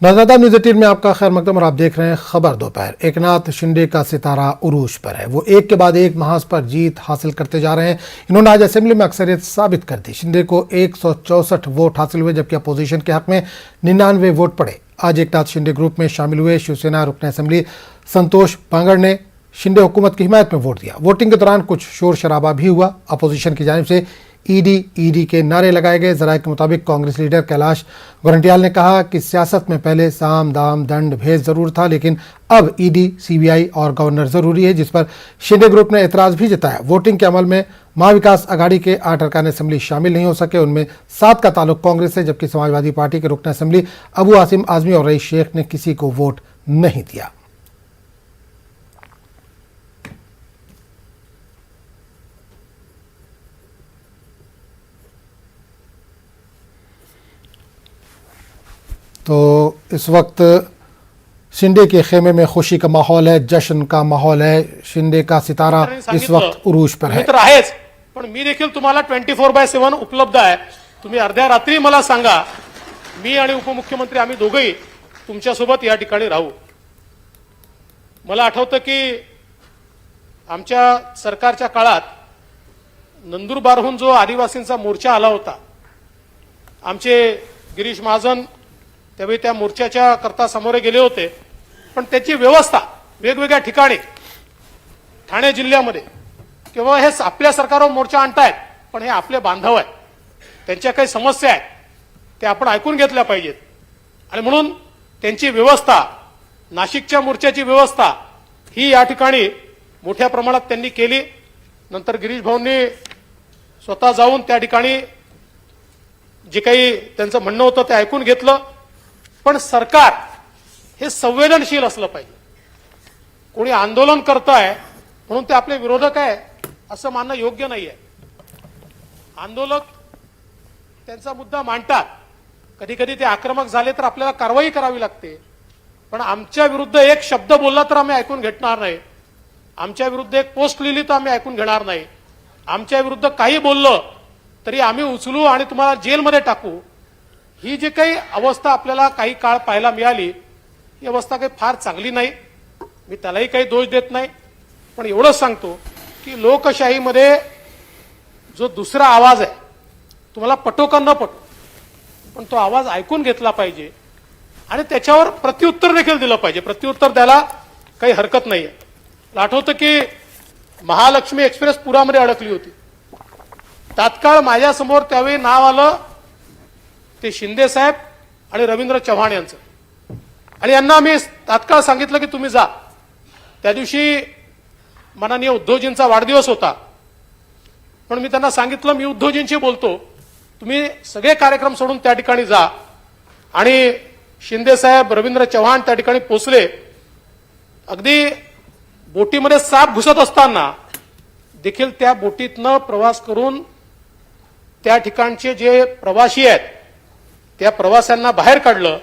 नजरदार news 18 में आपका खैर मकदम और आप देख रहे हैं खबर दोपहर। एकनाथ शिंदे का सितारा उरूज पर है। वो एक के बाद एक महाज पर जीत हासिल करते जा रहे हैं। इन्होंने आज असेंबली में अक्सरियत साबित कर दी। शिंदे को 164 वोट हासिल हुए, जबकि अपोजिशन के हक में 99 वोट पड़े। आज एकनाथ शिंदे ग्रुप में शामिल हुए शिवसेना रुकन असेंबली संतोष बांगड़ ने शिंदे हुकूमत की हिमायत में वोट दिया। वोटिंग के दौरान कुछ शोर शराबा भी हुआ। अपोजिशन की जानिब से ईडी के नारे लगाए गए। जराये के मुताबिक कांग्रेस लीडर कैलाश गोरंटियाल ने कहा कि सियासत में पहले साम दाम दंड भेद जरूर था, लेकिन अब ईडी, सीबीआई और गवर्नर जरूरी है, जिस पर शिंदे ग्रुप ने एतराज भी जताया। वोटिंग के अमल में महाविकास अघाड़ी के 8 अरकान असेंबली शामिल नहीं हो सके। उनमें 7 का ताल्लुक कांग्रेस से, जबकि समाजवादी पार्टी के रुकन असेंबली अबू आसिम आजमी और रईस शेख ने किसी को वोट नहीं दिया। तो इस वक्त शिंदे के खेमे में खुशी का माहौल है, जश्न का माहौल है। शिंदे का सितारा इस वक्त उरूज पर है। पण मी देखील तुम्हाला 24/7 उपलब्ध आहे। तुम्ही अर्ध्या रात्री मला सांगा, मी आणि उपमुख्यमंत्री आम्ही दोघेही तुमच्यासोबत या ठिकाणी राहू। मला आठवतं की आमच्या सरकारच्या काळात नंदुरबारहून जो आदिवासींचा मोर्चा आला होता, आमचे गिरीश महाजन त्यावेळी त्या मोर्चाच्या करता समोर गेले होते। पण त्याची व्यवस्था वेगवेगळ्या ठिकाणी ठाणे जिल्ह्यामध्ये किंवा हे आपल्या सरकारवर मोर्चा आणतायत, पण हे आपले बांधव आहेत, त्यांच्या काही समस्या आहेत, ते आपण ऐकून घेतल्या पाहिजेत। आणि म्हणून त्यांची व्यवस्था, नाशिकच्या मोर्चाची व्यवस्था ही या ठिकाणी मोठ्या प्रमाणात त्यांनी केली। नंतर गिरीश भाऊंनी स्वतः जाऊन त्या ठिकाणी जे काही त्यांचं म्हणणं होतं ते ऐकून घेतलं। पण सरकार हे संवेदनशील असलं पाहिजे। कोणी आंदोलन करताय म्हणून ते आपले विरोधक आहे असं मानणं योग्य नाहीये। आंदोलक त्यांचा मुद्दा मांडतात, कधी कधी ते आक्रमक झाले तर आपल्याला कारवाई करावी लागते। पण आमच्या विरुद्ध एक शब्द बोलला तर आम्ही ऐकून घेणार नाही, आमच्या विरुद्ध एक पोस्ट लिहिली तर आम्ही ऐकून घेणार नाही, आमच्या विरुद्ध काही बोललं तरी आम्ही उचलू आणि तुम्हाला जेलमध्ये टाकू। ही जी काही अवस्था आपल्याला काही काळ पाहायला मिळाली, ही अवस्था काही फार चांगली नाही। मी त्यालाही काही दोष देत नाही, पण एवढंच सांगतो की लोकशाहीमध्ये जो दुसरा आवाज आहे, तुम्हाला पटो का न पटो, पण तो आवाज ऐकून घेतला पाहिजे आणि त्याच्यावर प्रत्युत्तर देखील दिलं पाहिजे। प्रत्युत्तर द्यायला काही हरकत नाहीये। आठवतं की महालक्ष्मी एक्सप्रेस पुरामध्ये अडकली होती। तात्काळ माझ्यासमोर त्यावेळी नाव आलं ते शिंदे साहेब आणि रवींद्र चव्हाण यांचं, आणि यांना मी तात्काळ सांगितलं की तुम्ही जा। त्या दिवशी माननीय उद्धवजींचा वाढदिवस होता, पण मी त्यांना सांगितलं मी उद्धवजींशी बोलतो, तुम्ही सगळे कार्यक्रम सोडून त्या ठिकाणी जा। आणि शिंदे साहेब, रवींद्र चव्हाण त्या ठिकाणी पोहोचले। अगदी बोटीमध्ये साप घुसत असताना देखील त्या बोटीतनं प्रवास करून त्या ठिकाणचे जे प्रवासी आहेत त्या प्रवाशांना बाहेर काढलं।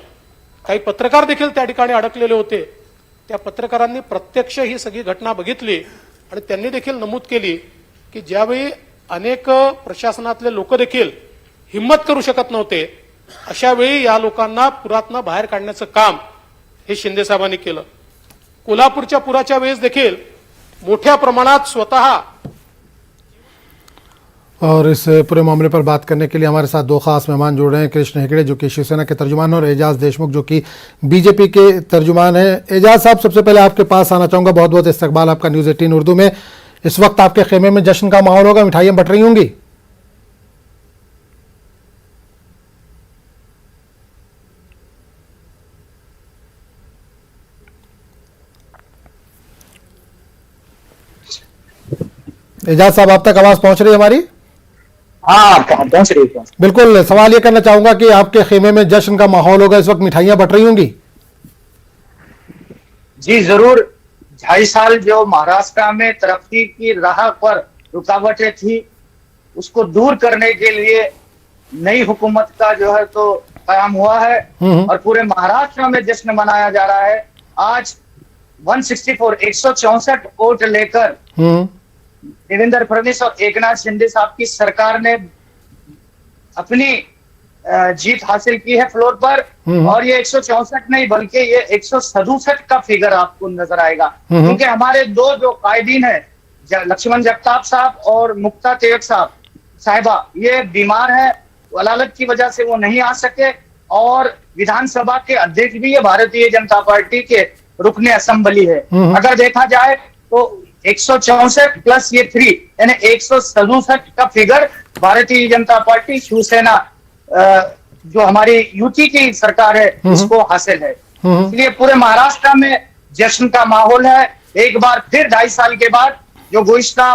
काही पत्रकार देखील त्या ठिकाणी अडकलेले होते। त्या पत्रकारांनी प्रत्यक्ष ही सगळी घटना बघितली आणि त्यांनी देखील नमूद केली की ज्यावेळी अनेक प्रशासनातले लोक देखील हिम्मत करू शकत नव्हते, अशा वेळी या लोकांना पुरातनं बाहेर काढण्याचं काम हे शिंदे साहेबांनी केलं। कोल्हापूरच्या पुराच्या वेळेस देखील मोठ्या प्रमाणात स्वतः। और इस पूरे मामले पर बात करने के लिए हमारे साथ 2 खास मेहमान जुड़ रहे हैं। कृष्ण हेगड़े जो कि शिवसेना के तर्जुमान और एजाज देशमुख जो कि बीजेपी के तर्जुमान हैं। एजाज साहब, सबसे पहले आपके पास आना चाहूंगा। बहुत बहुत इस्तकबाल आपका न्यूज 18 उर्दू में। इस वक्त आपके खेमे में जश्न का माहौल होगा, मिठाइयां बट रही होंगी। एजाज साहब, आप तक आवाज पहुंच रही है हमारी? हाँ, पहुंच रही है। बिल्कुल। सवाल ये करना चाहूंगा कि आपके खेमे में जश्न का माहौल होगा, इस वक्त मिठाइयां बट रही होंगी। जी जरूर। 2.5 साल जो महाराष्ट्र में तरक्की की राह पर रुकावटें थी, उसको दूर करने के लिए नई हुकूमत का जो है तो कायम हुआ है और पूरे महाराष्ट्र में जश्न मनाया जा रहा है। आज 164 वोट लेकर देवेंद्र फडणवीस और एकनाथ शिंदे साहब की सरकार ने अपनी जीत हासिल की है फ्लोर पर। और ये 164 नहीं बल्कि ये 167 का फिगर आपको नजर आएगा, क्योंकि हमारे दो जो कायदीन है लक्ष्मण जगताप साहब और मुक्ता तिलक साहिबा ये बीमार है, अदालत की वजह से वो नहीं आ सके। और विधानसभा के अध्यक्ष भी ये भारतीय जनता पार्टी के रुकने असेंबली है। अगर देखा जाए तो 164 प्लस ये 3 यानी 167 का फिगर भारतीय जनता पार्टी शिवसेना जो हमारी यूटी की सरकार है इसको हासिल है। इसलिए पूरे महाराष्ट्र में जश्न का माहौल है। एक बार फिर 2.5 साल के बाद जो गुज़िश्ता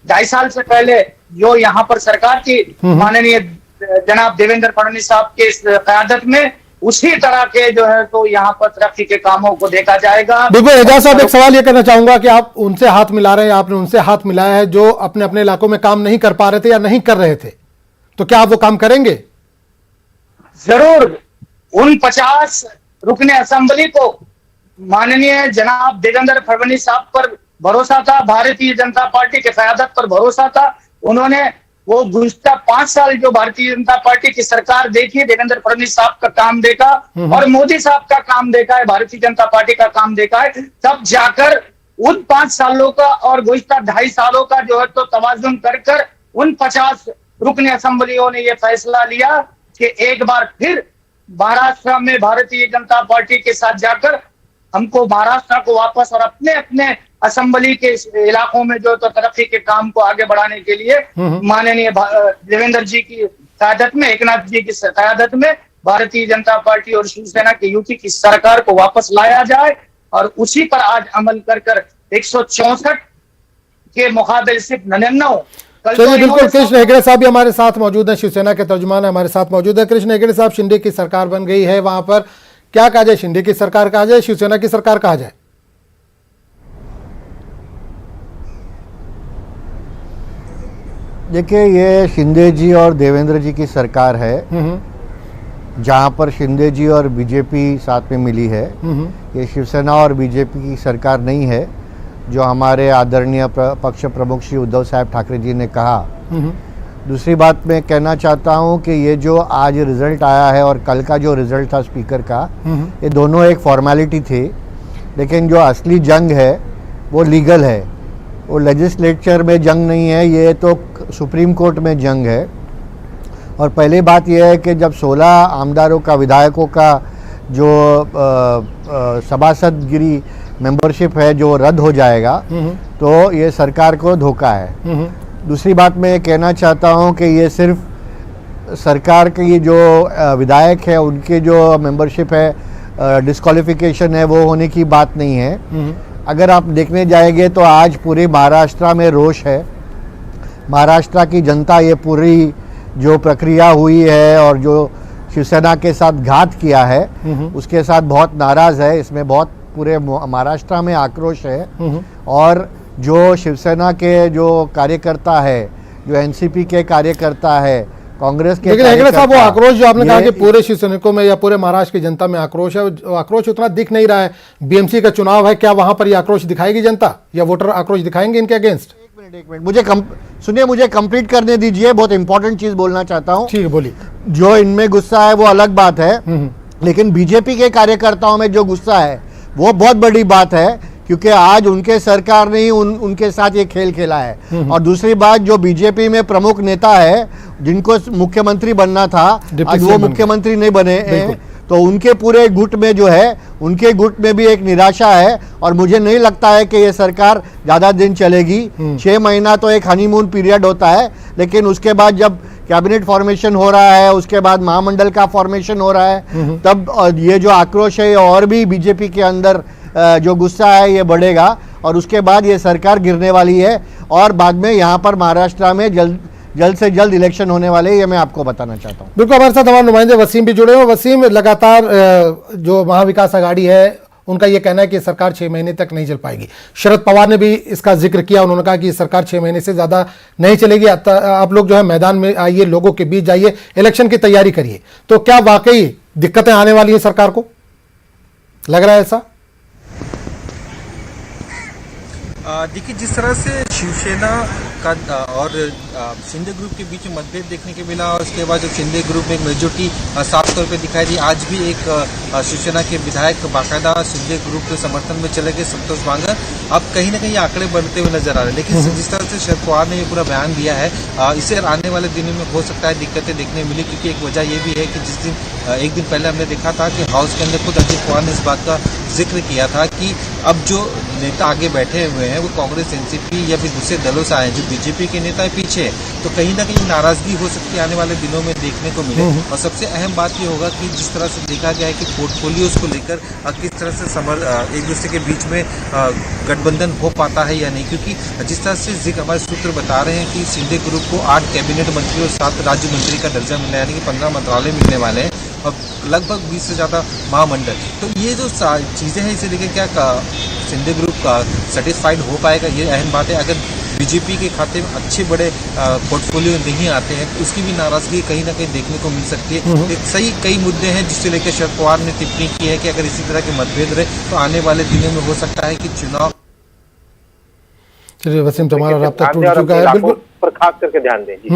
2.5 साल से पहले जो यहाँ पर सरकार की माननीय जनाब देवेंद्र फडणवीस साहब के क़यादत में उसी तरह के जो है तो यहाँ पर तरक्की के कामों को देखा जाएगा। बिल्कुल एजाज साहब, एक सवाल ये करना चाहूंगा कि आप उनसे हाथ मिला रहे हैं, आपने उनसे हाथ मिलाया है जो अपने अपने इलाकों में काम नहीं कर पा रहे थे या नहीं कर रहे थे, तो क्या आप वो काम करेंगे? जरूर। उन 50 रुकने असेंबली को माननीय जनाब देवेंद्र फडणवीस साहब पर भरोसा था, भारतीय जनता पार्टी के क़यादत पर भरोसा था। उन्होंने वो गुज़िश्ता 5 साल जो भारतीय जनता पार्टी की सरकार देखी, देवेंद्र फडणवीस साहब का काम देखा और मोदी साहब का काम देखा है, भारतीय जनता पार्टी का काम देखा है, तब जाकर उन 5 सालों का और गुज़िश्ता 2.5 सालों का जो है तो तवाज़ुन कर उन 50 रुकने असेंबलियों ने ये फैसला लिया कि एक बार फिर महाराष्ट्र में भारतीय जनता पार्टी के साथ जाकर हमको महाराष्ट्र को वापस और अपने अपने असेंबली के इलाकों में जो तो तरक्की के काम को आगे बढ़ाने के लिए माननीय देवेंद्र जी की क़यादत में, एकनाथ जी की क़यादत में भारतीय जनता पार्टी और शिवसेना की यूटी की सरकार को वापस लाया जाए और उसी पर आज अमल कर 164 के मुकाबले सिर्फ 99। चलिए बिल्कुल, कृष्ण हेगड़े साहब भी हमारे साथ मौजूद हैं, शिवसेना के तर्जुमान हमारे साथ मौजूद है। कृष्ण हेगड़े साहब, शिंदे की सरकार बन गई है, वहां पर क्या कहा जाए? शिंदे की सरकार कहा जाए, शिवसेना की सरकार कहा जाए? देखिए, ये शिंदे जी और देवेंद्र जी की सरकार है, जहां पर शिंदे जी और बीजेपी साथ में मिली है। ये शिवसेना और बीजेपी की सरकार नहीं है, जो हमारे आदरणीय पक्ष प्रमुख श्री उद्धव साहब ठाकरे जी ने कहा। दूसरी बात मैं कहना चाहता हूं कि ये जो आज रिजल्ट आया है और कल का जो रिजल्ट था स्पीकर का, ये दोनों एक फॉर्मेलिटी थे, लेकिन जो असली जंग है वो लीगल है, वो लेजिस्लेचर में जंग नहीं है, ये तो सुप्रीम कोर्ट में जंग है। और पहली बात यह है कि जब 16 आमदारों का, विधायकों का जो सभासदगिरी मेंबरशिप है जो रद्द हो जाएगा, तो ये सरकार को धोखा है। दूसरी बात मैं ये कहना चाहता हूँ कि ये सिर्फ सरकार की जो विधायक है उनके जो मेंबरशिप है, डिस्क्वालिफिकेशन है, वो होने की बात नहीं है। अगर आप देखने जाएंगे तो आज पूरे महाराष्ट्र में रोष है। महाराष्ट्र की जनता ये पूरी जो प्रक्रिया हुई है और जो शिवसेना के साथ घात किया है उसके साथ बहुत नाराज़ है। इसमें बहुत पूरे महाराष्ट्र में आक्रोश है। और जो शिवसेना के जो कार्यकर्ता है, जो एनसीपी के कार्यकर्ता है, कांग्रेस के, लेकिन हेगड़े साहब, वो आक्रोश जो आपने कहा कि पूरे शिवसैनिकों में या पूरे महाराष्ट्र की जनता में आक्रोश है, वो आक्रोश उतना दिख नहीं रहा है। बीएमसी का चुनाव है, क्या वहां पर ये आक्रोश दिखाएगी जनता या वोटर आक्रोश दिखाएंगे इनके अगेंस्ट? एक मिनट मुझे सुनिए, मुझे कंप्लीट करने दीजिए। बहुत इंपॉर्टेंट चीज बोलना चाहता हूँ। ठीक है, बोलिए। जो इनमें गुस्सा है वो अलग बात है, लेकिन बीजेपी के कार्यकर्ताओं में जो गुस्सा है वो बहुत बड़ी बात है, क्योंकि आज उनके सरकार ने ही उनके साथ ये खेल खेला है। और दूसरी बात, जो बीजेपी में प्रमुख नेता है जिनको मुख्यमंत्री बनना था, आज वो मुख्यमंत्री नहीं बने हैं, तो उनके पूरे गुट में जो है, उनके गुट में भी एक निराशा है। और मुझे नहीं लगता है कि ये सरकार ज़्यादा दिन चलेगी। 6 महीना तो एक हनीमून पीरियड होता है, लेकिन उसके बाद जब कैबिनेट फॉर्मेशन हो रहा है, उसके बाद महामंडल का फॉर्मेशन हो रहा है, तब ये जो आक्रोश है और भी बीजेपी के अंदर जो गुस्सा है ये बढ़ेगा और उसके बाद ये सरकार गिरने वाली है। और बाद में यहाँ पर महाराष्ट्र में जल्द से जल्द इलेक्शन होने वाले, ये मैं आपको बताना चाहता हूँ। बिल्कुल, हमारे साथ हमारे नुमाइंदे वसीम भी जुड़े हुए। वसीम, लगातार जो महाविकास आघाड़ी है उनका ये कहना है कि सरकार 6 महीने तक नहीं चल पाएगी। शरद पवार ने भी इसका जिक्र किया, उन्होंने कहा कि सरकार 6 महीने से ज़्यादा नहीं चलेगी। आप लोग जो है मैदान में आइए, लोगों के बीच जाइए, इलेक्शन की तैयारी करिए। तो क्या वाकई दिक्कतें आने वाली हैं सरकार को, लग रहा है ऐसा? देखिए, जिस तरह से शिवसेना का और शिंदे ग्रुप के बीच में मतभेद देखने को मिला और उसके बाद जब शिंदे ग्रुप में एक मेजोरिटी साफ तौर पे दिखाई दी, आज भी एक शिवसेना के विधायक बाकायदा शिंदे ग्रुप के समर्थन में चले गए, संतोष बांगर। अब कहीं ना कहीं आंकड़े बढ़ते हुए नजर आ रहे हैं, लेकिन जिस तरह से शरद पवार ने ये पूरा बयान दिया है, इसे आने वाले दिनों में हो सकता है दिक्कतें देखने मिली, क्योंकि एक वजह ये भी है कि जिस दिन एक दिन पहले हमने देखा था कि हाउस के अंदर खुद अजित पवार ने इस बात का जिक्र किया था कि अब जो नेता आगे बैठे हुए हैं वो कांग्रेस, एनसीपी या फिर दूसरे दलों से आए हैं, जो बीजेपी के नेता है पीछे, तो कहीं ना कहीं नाराजगी हो सकती है आने वाले दिनों में देखने को मिले। और सबसे अहम बात ये होगा कि जिस तरह से देखा गया है कि पोर्टफोलियोज को लेकर किस तरह से एक दूसरे के बीच में गठबंधन हो पाता है या नहीं, क्योंकि जिस तरह से हमारे सूत्र बता रहे हैं कि शिंदे ग्रुप को 8 कैबिनेट मंत्री और 7 राज्य मंत्री का दर्जा मिलना, यानी कि 15 मंत्रालय मिलने वाले हैं और लगभग 20 से ज़्यादा महामंडल। तो ये जो चीज़ें हैं, इसे लेकर क्या शिंदे ग्रुप का सेटिस्फाइड हो पाएगा, ये अहम बात है। अगर बीजेपी के खाते में अच्छे बड़े पोर्टफोलियो नहीं आते हैं तो उसकी भी नाराजगी कहीं ना कहीं देखने को मिल सकती है। एक सही कई मुद्दे हैं जिससे लेकर शरद पवार ने टिप्पणी की है कि अगर इसी तरह के मतभेद रहे तो आने वाले दिनों में हो सकता है कि चुनाव। चलिए वसीम, तुम्हारा राब्ता टूट चुका है, बिल्कुल पर खास करके ध्यान दें जी।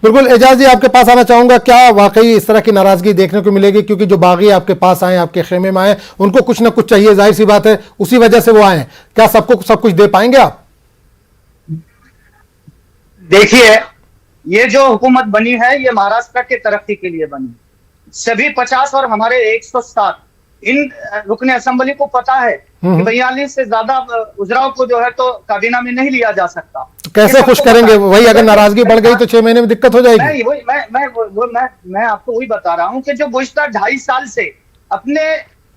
बिल्कुल। एजाज जी, आपके पास आना चाहूंगा, क्या वाकई इस तरह की नाराजगी देखने को मिलेगी? क्योंकि जो बागी आपके पास आए, आपके खेमे में आए, उनको कुछ ना कुछ चाहिए, जाहिर सी बात है, उसी वजह से वो आए हैं। क्या सबको सब कुछ दे पाएंगे आप? देखिए, ये जो हुकूमत बनी है ये महाराष्ट्र के तरक्की के लिए बनी। सभी 50 और हमारे 107 इन रुकने असेंबली को पता है कि 42 से ज्यादा उजराव को जो है तो काबीना में नहीं लिया जा सकता। तो कैसे खुश करेंगे? वही अगर नाराजगी बढ़ गई तो 6 महीने में दिक्कत हो जाएगी। मैं आपको वही बता रहा हूँ कि जो गुज़श्ता 2.5 साल से अपने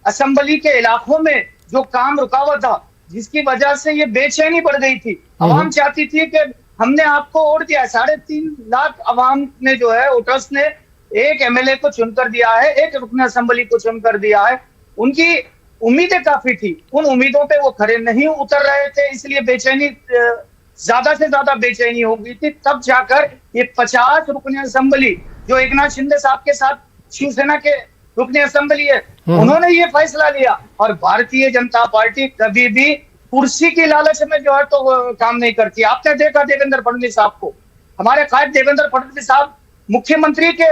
असेंबली के इलाकों में जो काम रुका हुआ था, जिसकी वजह से ये बेचैनी बढ़ गई थी। अवाम चाहती थी कि हमने आपको वोट दिया, 3.5 लाख अवाम ने जो है वोटर्स ने एक एमएलए को चुनकर दिया है, एक रुकने असेंबली को चुनकर दिया है। उनकी उम्मीदें काफी थी, उन उम्मीदों पे वो खरे नहीं उतर रहे थे, इसलिए बेचैनी ज्यादा से ज्यादा बेचैनी हो गई थी। तब जाकर ये 50 रुकने असेंबली जो एकनाथ शिंदे साहब के साथ शिवसेना के रुकने असेंबली है, उन्होंने ये फैसला लिया। और भारतीय जनता पार्टी कभी भी कुर्सी की लालच में जो है तो काम नहीं करती। आपने देखा देवेंद्र फडणवीस साहब को, हमारे कायद देवेंद्र फडणवीस साहब मुख्यमंत्री के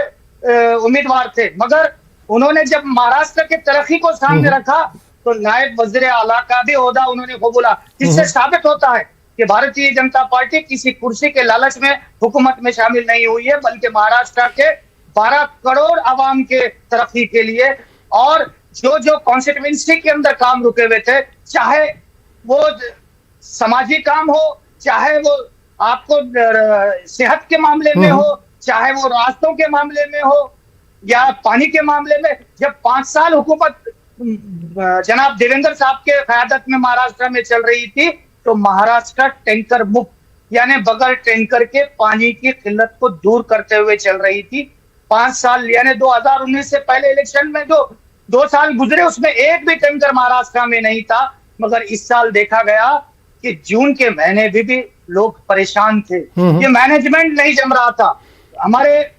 उम्मीदवार थे, मगर उन्होंने जब महाराष्ट्र के तरक्की को सामने रखा तो नायब वज़ीर आला का भी ओहदा उन्होंने बोला। इससे साबित होता है कि भारतीय जनता पार्टी किसी कुर्सी के लालच में हुकूमत में शामिल नहीं हुई है, बल्कि महाराष्ट्र के 12 करोड़ आवाम के तरक्की के लिए और जो जो कॉन्स्टिट्यूएंसी के अंदर काम रुके हुए थे, चाहे वो सामाजिक काम हो, चाहे वो आपको सेहत के मामले में हो, चाहे वो रास्तों के मामले में हो या पानी के मामले में। जब 5 साल हुकूमत जनाब देवेंद्र साहब के क़यादत में महाराष्ट्र में चल रही थी तो महाराष्ट्र टैंकर मुक्त, यानी बगैर टैंकर के पानी की किल्लत को दूर करते हुए चल रही थी। 5 साल यानी 2019 से पहले इलेक्शन में जो 2 साल गुजरे उसमें एक भी टैंकर महाराष्ट्र में नहीं था। मगर इस साल देखा गया कि जून के महीने भी लोग परेशान थे, ये मैनेजमेंट नहीं जम रहा था। हमारे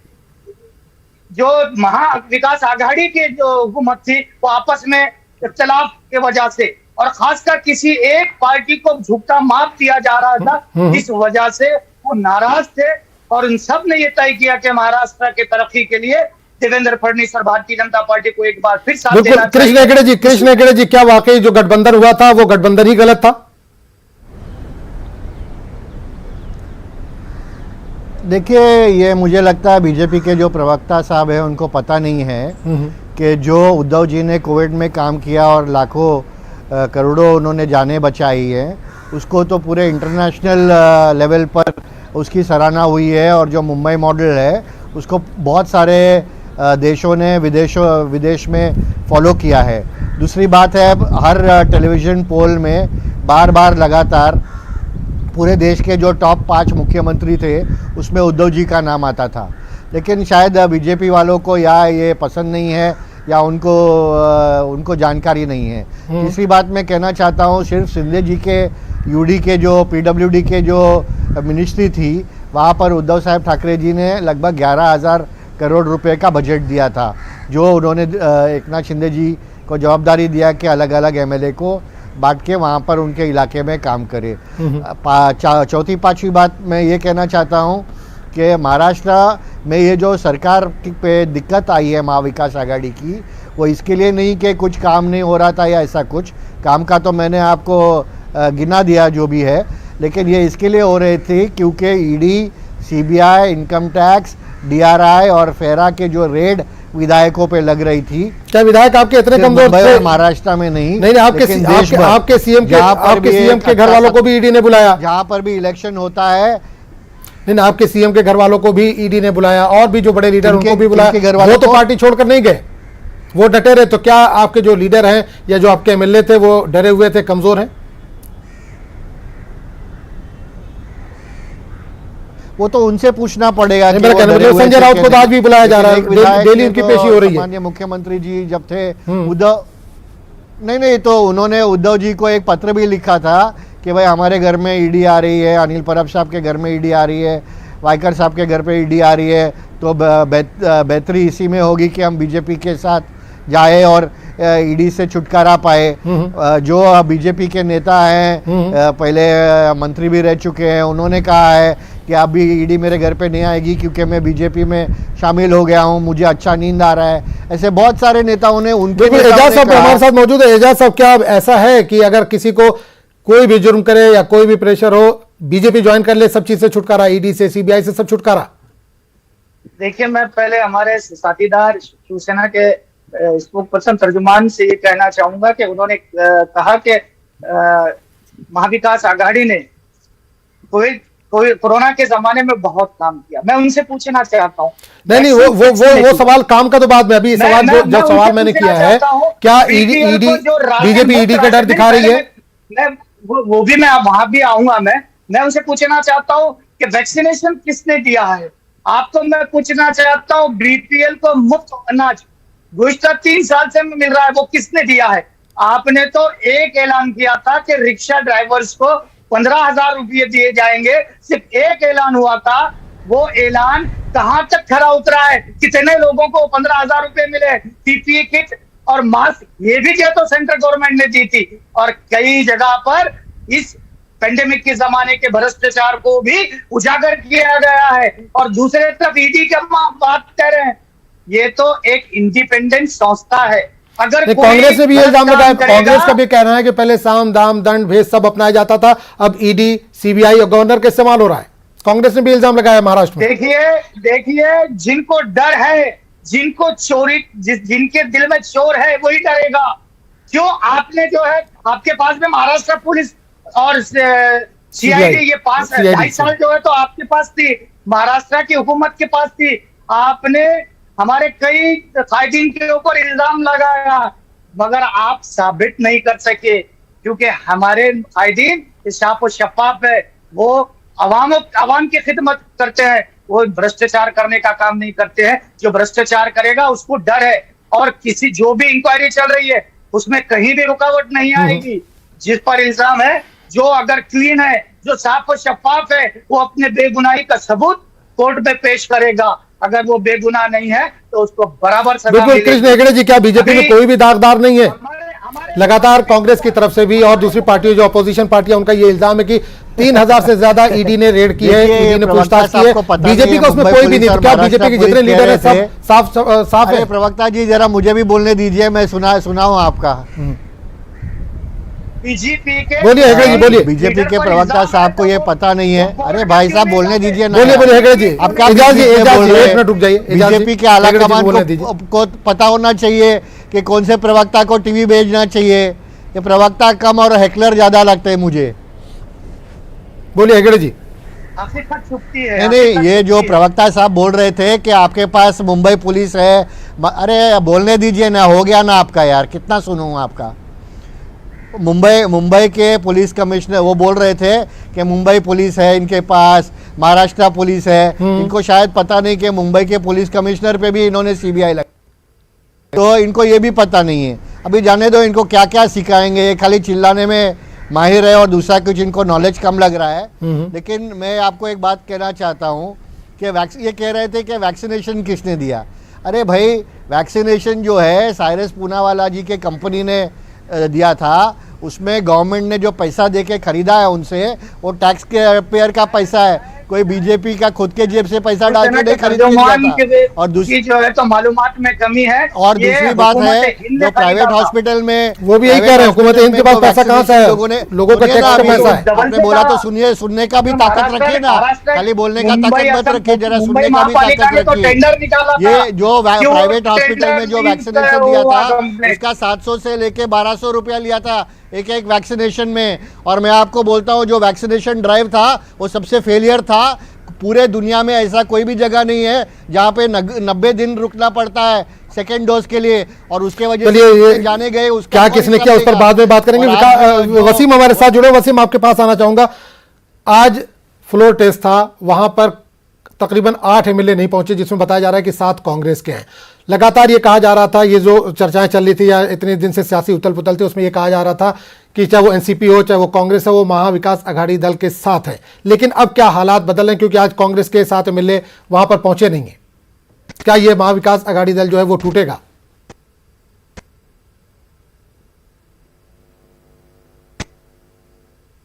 जो महा विकास आघाड़ी की जो हुकूमत थी वो आपस में इख्तिलाफ के वजह से और खासकर किसी एक पार्टी को झुकता माप दिया जा रहा था, इस वजह से वो नाराज थे और उन सब ने ये तय किया कि महाराष्ट्र के तरक्की के लिए देवेंद्र फडणवीस और भारतीय जनता पार्टी को एक बार फिर साथ देना चाहिए। कृष्ण हेगड़े जी, क्या वाकई जो गठबंधन हुआ था वो गठबंधन ही गलत था? देखिए, ये मुझे लगता है बीजेपी के जो प्रवक्ता साहब है उनको पता नहीं है कि जो उद्धव जी ने कोविड में काम किया और लाखों करोड़ों उन्होंने जानें बचाई है, उसको तो पूरे इंटरनेशनल लेवल पर उसकी सराहना हुई है। और जो मुंबई मॉडल है उसको बहुत सारे देशों ने विदेश में फॉलो किया है। दूसरी बात है, हर टेलीविज़न पोल में बार बार लगातार पूरे देश के जो टॉप 5 मुख्यमंत्री थे उसमें उद्धव जी का नाम आता था, लेकिन शायद बीजेपी वालों को या ये पसंद नहीं है या उनको जानकारी नहीं है। तीसरी बात मैं कहना चाहता हूँ, सिर्फ शिंदे जी के यूडी के जो पीडब्ल्यूडी के जो मिनिस्ट्री थी वहाँ पर उद्धव साहब ठाकरे जी ने लगभग 11,000 करोड़ रुपए का बजट दिया था, जो उन्होंने एकनाथ शिंदे जी को जवाबदारी दिया कि अलग अलग एमएलए को बांट के वहाँ पर उनके इलाके में काम करे। चौथी पांचवी बात मैं ये कहना चाहता हूँ कि महाराष्ट्र में ये जो सरकार पे दिक्कत आई है महाविकास आघाड़ी की, वो इसके लिए नहीं कि कुछ काम नहीं हो रहा था या ऐसा कुछ, काम का तो मैंने आपको गिना दिया जो भी है, लेकिन ये इसके लिए हो रही थी क्योंकि ED, CBI, income tax, DRI और फेरा के जो रेड विधायकों पे लग रही थी। क्या विधायक आपके इतने कमजोर थे? महाराष्ट्र में नहीं, नहीं, आपके सीएम के घर वालों को भी ईडी ने बुलाया। जहाँ पर भी इलेक्शन होता है, नहीं, आपके सीएम के घर वालों को भी ईडी ने बुलाया और भी जो बड़े लीडर उनको भी बुलाया, वो तो पार्टी छोड़कर नहीं गए, वो डटे रहे। तो क्या आपके जो लीडर हैं या जो आपके एमएलए थे वो डरे हुए थे, कमजोर हैं? वो तो उनसे पूछना पड़ेगा। संजय राउत को तो आज भी बुलाया जा रहा है, डेली उनकी पेशी हो रही है। माननीय मुख्यमंत्री जी जब थे उद्धव, नहीं तो उन्होंने उद्धव जी को एक पत्र भी लिखा था कि भाई हमारे घर में ईडी आ रही है, अनिल परब साहब के घर में ईडी आ रही है, वाइकर साहब के घर पे ईडी आ रही है, तो बेहतरी इसी में होगी कि हम बीजेपी के साथ जाए और ईडी से छुटकारा पाए। जो बीजेपी के नेता हैं, पहले मंत्री भी रह चुके हैं, उन्होंने कहा है कि अभी ईडी मेरे घर पे नहीं आएगी क्योंकि मैं बीजेपी में शामिल हो गया हूं, मुझे अच्छा नींद आ रहा है। ऐसे बहुत सारे नेताओं ने उनके एजाज साहब हमारे साथ मौजूद है। एजाज साहब, क्या ऐसा है कि अगर किसी को कोई भी जुर्म करे या कोई भी प्रेशर हो, बीजेपी ज्वाइन कर ले, सब चीज से छुटकारा, ईडी से, सीबीआई से सब छुटकारा? देखिए, मैं पहले हमारे साथीदार शिवसेना के स्पोक पर्सन तर्जुमान से ये कहना चाहूंगा कि उन्होंने कहा कि महाविकास आघाड़ी ने कोरोना के जमाने में बहुत काम किया। मैं उनसे पूछना चाहता हूँ, नहीं, वो सवाल काम का तो बाद में, अभी सवाल जो सवाल मैंने किया है, क्या ईडी बीजेपी ईडी का डर दिखा रही है? वो भी मैं वहां भी आऊंगा। मैं उनसे पूछना चाहता हूँ कि वैक्सीनेशन किसने दिया है? आपको मैं पूछना चाहता हूँ, बीपीएल को मुफ्त अनाज गुज़श्ता 3 साल से मिल रहा है, वो किसने दिया है? आपने तो एक ऐलान किया था कि रिक्शा ड्राइवर्स को 15,000 रुपये दिए जाएंगे, सिर्फ एक ऐलान हुआ था। वो ऐलान कहां तक खरा उतरा है? कितने लोगों को 15,000 रुपये मिले? पीपीई किट और मास्क ये भी दिया तो सेंट्रल गवर्नमेंट ने दी थी। और कई जगह पर इस पेंडेमिक के जमाने के भ्रष्टाचार को भी उजागर किया गया है। और दूसरे तरफ ईडी की बात कर रहे हैं, ये तो एक इंडिपेंडेंट संस्था है। अगर कांग्रेस ने भी ये इल्जाम लगाया, कांग्रेस का भी कहना है कि पहले साम दाम दंड भेद सब अपनाया जाता था, अब ईडी, सीबीआई और गवर्नर का इस्तेमाल हो रहा है। कांग्रेस ने भी इल्जाम लगाया महाराष्ट्र में। देखिए, जिनको डर है, जिनको चोरी, जिनके दिल में चोर है, वही डरेगा। क्यों? आपने जो है, आपके पास में महाराष्ट्र पुलिस और सीआईडी ये पास है, 2.5 साल जो है तो आपके पास थी, महाराष्ट्र की हुकूमत के पास थी। आपने हमारे कई कायदीन के ऊपर इल्जाम लगाया, मगर आप साबित नहीं कर सके, क्योंकि हमारे कायदीन साफ और शफाफ है। वो अवाम की खिदमत करते हैं, वो भ्रष्टाचार करने का काम नहीं करते हैं। जो भ्रष्टाचार करेगा उसको डर है, और किसी जो भी इंक्वायरी चल रही है उसमें कहीं भी रुकावट नहीं आएगी। जिस पर इल्जाम है, जो अगर क्लीन है, जो साफ और शफाफ है, वो अपने बेगुनाही का सबूत कोर्ट में पेश करेगा। अगर वो बेगुनाह नहीं है तो उसको बराबर सजा मिलेगी। कृष्ण हेगड़े जी, क्या बीजेपी में कोई भी दागदार नहीं है? लगातार कांग्रेस की तरफ से भी और दूसरी पार्टियों जो अपोजिशन पार्टियां, उनका ये इल्जाम है कि 3,000 से ज्यादा ईडी ने रेड की है, ईडी ने पूछताछ की है, बीजेपी का उसमें कोई भी नहीं। क्या बीजेपी के जितने लीडर है सब साफ है? प्रवक्ता जी जरा मुझे भी बोलने दीजिए, मैं सुनाऊं आपका। बीजेपी के, बोलिए हेगड़े जी, बोलिए। बीजेपी के प्रवक्ता साहब को ये पता नहीं है। अरे भाई साहब बोलने दीजिए ना। बोलिए हेगड़े जी, आपका एक मिनट रुक जाइए। बीजेपी के आला कमान को पता होना चाहिए कि कौन से प्रवक्ता को टीवी भेजना चाहिए। ये प्रवक्ता कम और हैकलर ज्यादा लगते हैं मुझे। बोलिए हेगड़े जी। नहीं, ये जो प्रवक्ता साहब बोल रहे थे कि आपके पास मुंबई पुलिस है, अरे बोलने दीजिए ना, हो गया ना आपका यार, कितना सुनूं आपका। मुंबई के पुलिस कमिश्नर वो बोल रहे थे कि मुंबई पुलिस है इनके पास, महाराष्ट्र पुलिस है। इनको शायद पता नहीं कि मुंबई के पुलिस कमिश्नर पे भी इन्होंने सीबीआई लगाई, तो इनको ये भी पता नहीं है। अभी जाने दो, इनको क्या क्या सिखाएंगे, ये खाली चिल्लाने में माहिर है और दूसरा कुछ इनको नॉलेज कम लग रहा है। लेकिन मैं आपको एक बात कहना चाहता हूँ कि ये कह रहे थे कि वैक्सीनेशन किसने दिया। अरे भाई, वैक्सीनेशन जो है साइरस पूनावाला जी के कंपनी ने दिया था, उसमें गवर्नमेंट ने जो पैसा देके खरीदा है उनसे, वो टैक्स के पेयर का पैसा है, कोई बीजेपी का खुद के जेब से पैसा डाल के नहीं खरीद था। और दूसरी जो है तो मालूमात में कमी है। और दूसरी बात है, जो प्राइवेट हॉस्पिटल में वो भी यही कह रहे हैं, हुकूमत हिंद के पास पैसा कहाँ से है? लोगों का टैक्स का पैसा है। आपने बोला तो सुनिए, सुनने का भी ताकत रखिए ना, खाली बोलने का ताकत मत रखिए, जरा सुनने का भी ताकत रखिए। ये जो प्राइवेट हॉस्पिटल में जो वैक्सीनेशन दिया था, उसका 700 से लेके 1200 रुपया लिया था एक एक वैक्सीनेशन में। और मैं आपको बोलता हूँ, जो वैक्सीनेशन ड्राइव था वो सबसे फेलियर था। पूरे दुनिया में ऐसा कोई भी जगह नहीं है जहाँ पे 90 दिन रुकना पड़ता है सेकेंड डोज के लिए, और उसके वजह से जाने गए। उसका क्या किसने किया उस पर बाद में बात करेंगे। वसीम हमारे साथ जुड़े। वसीम, आपके पास आना चाहूंगा। आज फ्लोर टेस्ट था, वहां पर तकरीबन 8 एमएलए नहीं पहुंचे, जिसमें बताया जा रहा है कि 7 कांग्रेस के हैं। लगातार ये कहा जा रहा था, ये जो चर्चाएं चल रही थी या इतने दिन से सियासी उथल पुथल थी, उसमें ये कहा जा रहा था कि चाहे वो एनसीपी हो, चाहे वो कांग्रेस है, वो महाविकास अघाड़ी दल के साथ है। लेकिन अब क्या हालात बदल रहे हैं, क्योंकि आज कांग्रेस के 7 एमएलए वहां पर पहुंचे नहीं है। क्या ये महाविकास अघाड़ी दल जो है वो टूटेगा?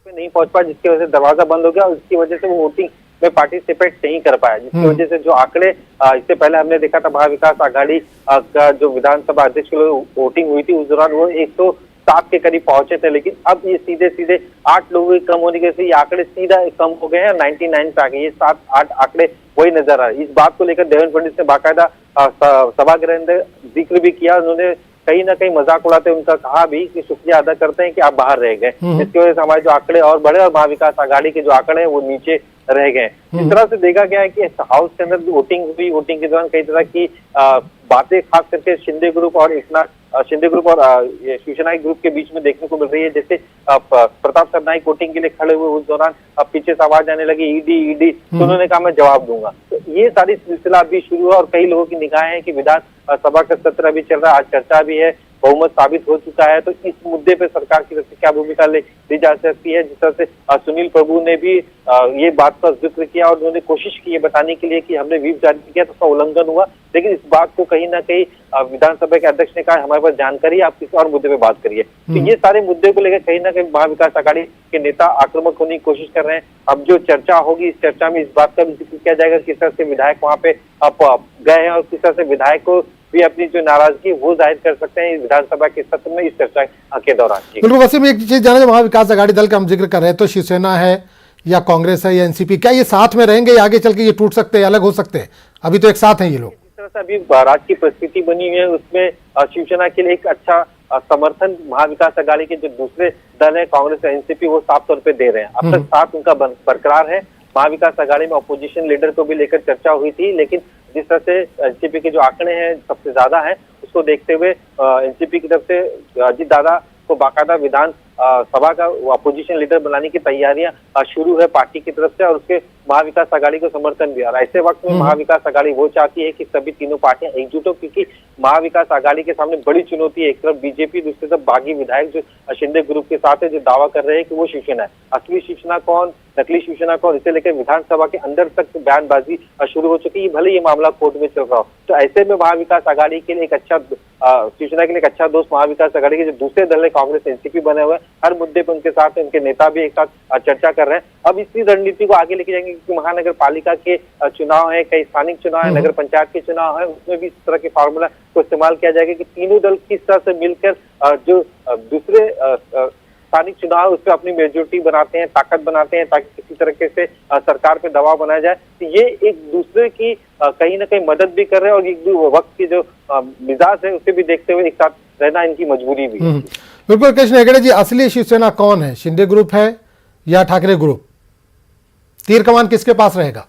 नहीं पहुंच पाया, जिसकी वजह से दरवाजा बंद हो गया और उसकी वजह से वो वोटिंग में पार्टिसिपेट नहीं कर पाया, जिसकी वजह से जो आंकड़े इससे पहले हमने देखा था महाविकास आघाड़ी का जो विधानसभा अध्यक्ष के लिए वोटिंग हुई थी, उस दौरान वो 107 के करीब पहुंचे थे। लेकिन अब ये सीधे 8 लोगों के कम होने के से ये आंकड़े सीधा कम हो गए हैं, 99 पे आ गए। ये 7-8 आंकड़े वही नजर आ रहे। इस बात को लेकर देवेंद्र फडणवीस ने बाकायदा सभागृह में जिक्र भी किया। उन्होंने कहीं ना कहीं मजाक उड़ाते उनका कहा भी कि शुक्रिया अदा करते हैं कि आप बाहर रह गए, इसकी वजह से हमारे जो आंकड़े और बढ़े और महाविकास आघाड़ी के जो आंकड़े हैं वो नीचे रह गए। इस तरह से देखा गया है कि हाउस के अंदर वोटिंग हुई, वोटिंग के दौरान कई तरह की बातें खास करके शिंदे ग्रुप और शिवसेना ग्रुप के बीच में देखने को मिल रही है। जैसे प्रताप सरनाईक वोटिंग के लिए खड़े हुए, उस दौरान पीछे से आवाज आने लगी ईडी, तो उन्होंने कहा मैं जवाब दूंगा। तो ये सारी सिलसिला अभी शुरू हुआ और कई लोगों की निगाहें हैं कि विधान सभा का सत्र अभी चल रहा है, आज चर्चा भी है, बहुमत साबित हो चुका है। तो इस मुद्दे पे सरकार की तरफ से क्या भूमिका ली जा सकती है। जिस तरह से सुनील प्रभु ने भी ये बात का जिक्र किया और उन्होंने कोशिश की है बताने के लिए कि हमने व्हीप जारी किया तो उसका उल्लंघन हुआ, लेकिन इस बात को कहीं ना कहीं विधानसभा के अध्यक्ष ने कहा हमारे पास जानकारी, आप किसी और मुद्दे पे बात करिए। तो ये सारे मुद्दे को लेकर कहीं ना कहीं महाविकास आघाड़ी के नेता आक्रामक होने की कोशिश कर रहे हैं। अब जो चर्चा होगी, इस चर्चा में इस बात का भी जिक्र किया जाएगा किस तरह से विधायक वहां पे गए हैं और किस तरह से विधायक को भी अपनी जो नाराजगी वो जाहिर कर सकते हैं विधानसभा के सत्र में इस चर्चा के दौरान। बिल्कुल वसीम, एक चीज जाना, जो महाविकास आघाड़ी दल का हम जिक्र कर रहे हैं, तो शिवसेना है या कांग्रेस है या एनसीपी, क्या ये साथ में रहेंगे या आगे चल के ये टूट सकते हैं, अलग हो सकते हैं? अभी तो एक साथ हैं ये लोग। जिस तरह से अभी राज्य की परिस्थिति बनी हुई है उसमें शिवसेना के लिए एक अच्छा समर्थन महाविकास आघाड़ी के जो दूसरे दल है कांग्रेस और एनसीपी वो साफ तौर पे दे रहे हैं। अब तक साथ उनका बरकरार है। महाविकास आघाड़ी में अपोजिशन लीडर को भी लेकर चर्चा हुई थी, लेकिन जिस तरह से एनसीपी के जो आंकड़े हैं सबसे ज्यादा है, उसको देखते हुए एनसीपी की तरफ से अजीत दादा को बाकायदा विधान सभा का अपोजिशन लीडर बनाने की तैयारियां शुरू है पार्टी की तरफ से और उसके महाविकास आघाड़ी को समर्थन भी आ रहा है। ऐसे वक्त में महाविकास आघाड़ी वो चाहती है कि सभी तीनों पार्टियां एकजुट हो, क्योंकि महाविकास आघाड़ी के सामने बड़ी चुनौती है। एक तरफ बीजेपी, दूसरी तरफ बागी विधायक जो शिंदे ग्रुप के साथ है, जो दावा कर रहे हैं कि वो शिवसेना है। असली शिवसेना कौन, नकली शिवसेना कौन, इसे लेकर विधानसभा के अंदर तक बयानबाजी शुरू हो चुकी है, भले ये मामला कोर्ट में चल रहा हो। तो ऐसे में महाविकास आघाड़ी के लिए एक अच्छा शिवसेना के लिए एक अच्छा दोस्त महाविकास आघाड़ी के जो दूसरे दल है कांग्रेस एनसीपी बने हुए, हर मुद्दे पर उनके साथ उनके नेता भी एक साथ चर्चा कर रहे हैं। अब इसी रणनीति को आगे लेके जाएंगे, क्योंकि महानगर पालिका के चुनाव है, कई स्थानिक चुनाव है, नगर पंचायत के चुनाव है, उसमें भी इस तरह के फार्मूला को इस्तेमाल किया जाएगा कि तीनों दल किस तरह से मिलकर जो दूसरे स्थानिक चुनाव उसमें अपनी मेजोरिटी बनाते हैं, ताकत बनाते हैं, ताकि किसी तरीके से सरकार पे दबाव बनाया जाए। तो ये एक दूसरे की कहीं ना कहीं मदद भी कर रहे हैं और एक वक्त की जो मिजाज है उसे भी देखते हुए एक साथ रहना इनकी मजबूरी भी है। बिल्कुल कृष्ण हेगड़े जी, असली शिवसेना कौन है? शिंदे ग्रुप है या ठाकरे ग्रुप? तीर कमान किसके पास रहेगा?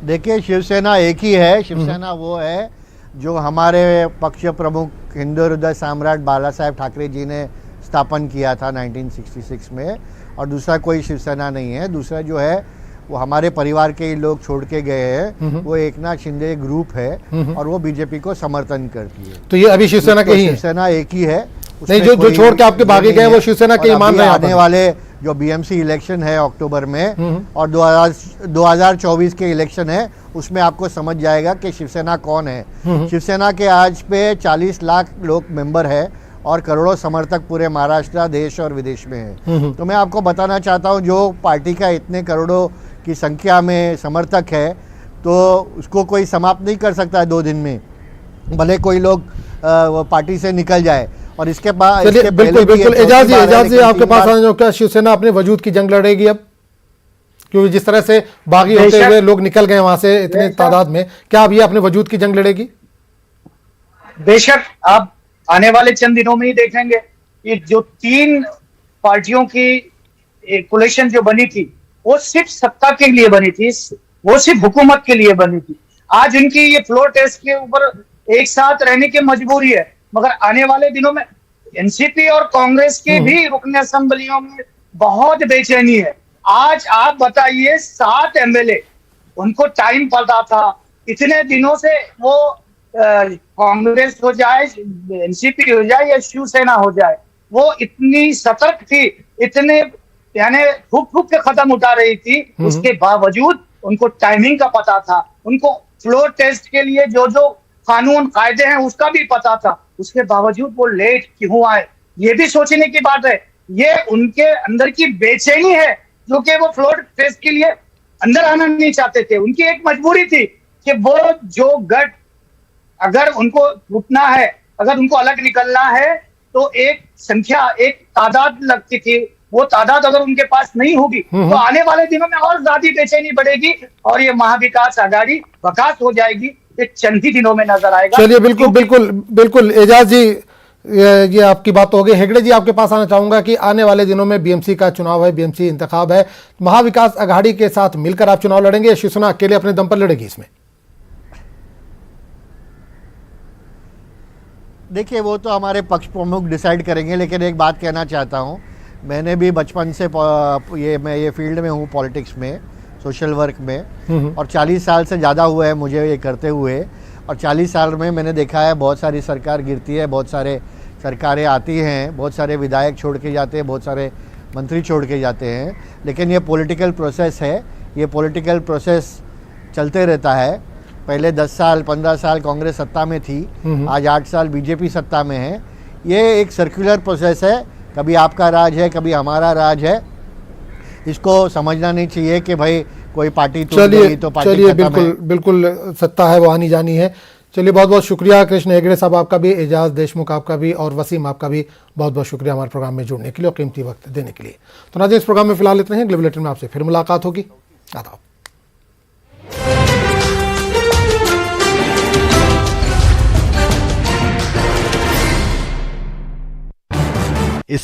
देखिए, शिवसेना एक ही है। शिवसेना वो है जो हमारे पक्ष प्रमुख हिंदू हृदय सम्राट बाला साहेब ठाकरे जी ने स्थापन किया था 1966 में, और दूसरा कोई शिवसेना नहीं है। दूसरा जो है वो हमारे परिवार के ही लोग छोड़ के गए हैं, वो एकनाथ शिंदे ग्रुप है और वो बीजेपी को समर्थन करती है। तो ये अभी शिवसेना के ही शिवसेना एक ही है। नहीं, जो छोड़ के आपके भागे गए वो शिवसेना के ही मान रहे हैं। आने वाले जो बीएमसी इलेक्शन है अक्टूबर में और 2024 के इलेक्शन है, उसमें आपको समझ जाएगा कि शिवसेना कौन है। शिवसेना के आज पे 40 लाख लोग मेंबर है और करोड़ों समर्थक पूरे महाराष्ट्र, देश और विदेश में हैं। तो मैं आपको बताना चाहता हूं, जो पार्टी का इतने करोड़ों की संख्या में समर्थक है, तो उसको कोई समाप्त नहीं कर सकता है 2 दिन में, भले कोई लोग पार्टी से निकल जाए। और इसके बाद चलिए, बिल्कुल बिल्कुल एजाज जी आपके पास आने जो, क्या शिवसेना अपने वजूद की जंग लड़ेगी अब? क्योंकि जिस तरह से बागी होते हुए लोग निकल गए वहां से इतने तादाद में, क्या अब ये अपने वजूद की जंग लड़ेगी? बेशक आप आने वाले चंद दिनों में ही देखेंगे कि जो 3 पार्टियों की कोलिशन जो बनी थी, वो सिर्फ सत्ता के लिए बनी थी, वो सिर्फ हुकूमत के लिए बनी थी। आज इनकी ये फ्लोर टेस्ट के ऊपर एक साथ रहने की मजबूरी है, मगर आने वाले दिनों में एनसीपी और कांग्रेस के भी रुकन असेंबलियों में बहुत बेचैनी है। आज आप बताइए, 7 एमएलए, उनको टाइम पता था इतने दिनों से, वो कांग्रेस हो जाए, एनसीपी हो जाए या शिवसेना हो जाए, वो इतनी सतर्क थी, इतने यानी फूक के कदम उठा रही थी, उसके बावजूद उनको टाइमिंग का पता था, उनको फ्लोर टेस्ट के लिए जो जो कानून कायदे हैं उसका भी पता था, उसके बावजूद वो लेट क्यों आए, ये भी सोचने की बात है। ये उनके अंदर की बेचैनी है, जो कि वो फ्लोर टेस्ट के लिए अंदर आना नहीं चाहते थे। उनकी एक मजबूरी थी कि वो जो गठ, अगर उनको रुकना है, अगर उनको अलग निकलना है, तो एक संख्या, एक तादाद लगती थी, वो तादाद अगर उनके पास नहीं होगी तो आने वाले दिनों में और ज्यादा बेचैनी बढ़ेगी और ये महाविकास आघाड़ी बकास हो जाएगी। ये चंद ही दिनों में नजर आएगा। चलिए, बिल्कुल बिल्कुल बिल्कुल एजाज जी, ये आपकी बात हो गई। हेगड़े जी, आपके पास आना चाहूंगा कि आने वाले दिनों में बीएमसी का चुनाव है, बीएमसी इंतखाब है, महाविकास आघाड़ी के साथ मिलकर आप चुनाव लड़ेंगे या शिवसेना अकेले अपने दम पर लड़ेगी इसमें? देखिए, वो तो हमारे पक्ष प्रमुख डिसाइड करेंगे, लेकिन एक बात कहना चाहता हूँ, मैंने भी बचपन से मैं ये फील्ड में हूँ, पॉलिटिक्स में, सोशल वर्क में, और 40 साल से ज़्यादा हुआ है मुझे ये करते हुए। और 40 साल में मैंने देखा है बहुत सारी सरकार गिरती है, बहुत सारे सरकारें आती हैं, बहुत सारे विधायक छोड़ के जाते हैं, बहुत सारे मंत्री छोड़ के जाते हैं, लेकिन ये पॉलिटिकल प्रोसेस है, ये पॉलिटिकल प्रोसेस चलते रहता है। पहले 10 साल 15 साल कांग्रेस सत्ता में थी, आज 8 साल बीजेपी सत्ता में है। ये एक सर्कुलर प्रोसेस है, कभी आपका राज है, कभी हमारा राज है। इसको समझना नहीं चाहिए कि भाई कोई पार्टी टूट गई तो पार्टी खत्म है। बिल्कुल बिल्कुल सत्ता है, वो आनी जानी है। चलिए, बहुत बहुत शुक्रिया कृष्ण हेगड़े साहब आपका भी, एजाज देशमुख आपका भी, और वसीम आपका भी बहुत बहुत शुक्रिया हमारे प्रोग्राम में जुड़ने के लिए और कीमती वक्त देने के लिए। तो नाज़रीन, इस प्रोग्राम में फिलहाल इतना ही। अगले बुलेटिन में आपसे फिर मुलाकात होगी। आदाब। इस